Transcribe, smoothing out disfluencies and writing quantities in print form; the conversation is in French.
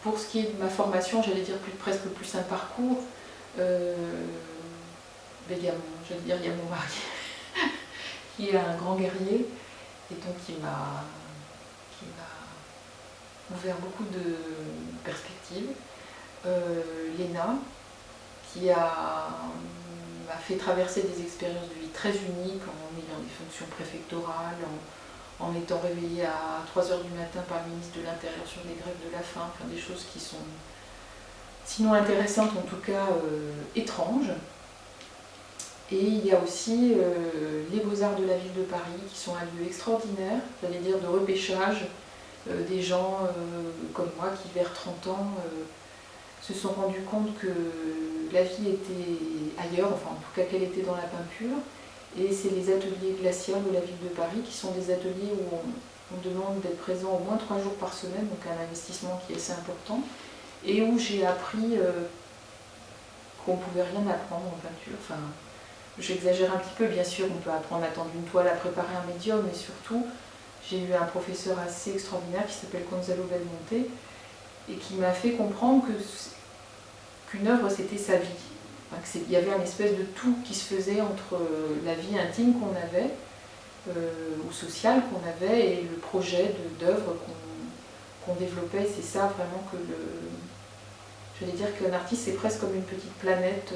Pour ce qui est de ma formation, j'allais dire presque plus un parcours, il y a mon mari qui est un grand guerrier et donc qui m'a ouvert beaucoup de perspectives. Léna qui m'a fait traverser des expériences de vie très uniques en ayant des fonctions préfectorales, en étant réveillée à 3 h du matin par le ministre de l'Intérieur sur des grèves de la faim, enfin des choses qui sont sinon intéressantes, en tout cas étranges. Et il y a aussi les Beaux-Arts de la ville de Paris qui sont un lieu extraordinaire, j'allais dire de repêchage, des gens comme moi qui vers 30 ans se sont rendus compte que la vie était ailleurs, enfin en tout cas qu'elle était dans la peinture. Et c'est les ateliers glaciaires de la ville de Paris qui sont des ateliers où on demande d'être présent au moins 3 jours par semaine, donc un investissement qui est assez important, et où j'ai appris qu'on ne pouvait rien apprendre en peinture. Enfin, j'exagère un petit peu, bien sûr, on peut apprendre à tendre une toile, à préparer un médium, mais surtout, j'ai eu un professeur assez extraordinaire qui s'appelle Gonzalo Belmonte, et qui m'a fait comprendre qu'une œuvre c'était sa vie. Enfin, il y avait une espèce de tout qui se faisait entre la vie intime qu'on avait, ou sociale qu'on avait, et le projet d'œuvre qu'on développait. C'est ça vraiment que j'allais dire qu'un artiste c'est presque comme une petite planète.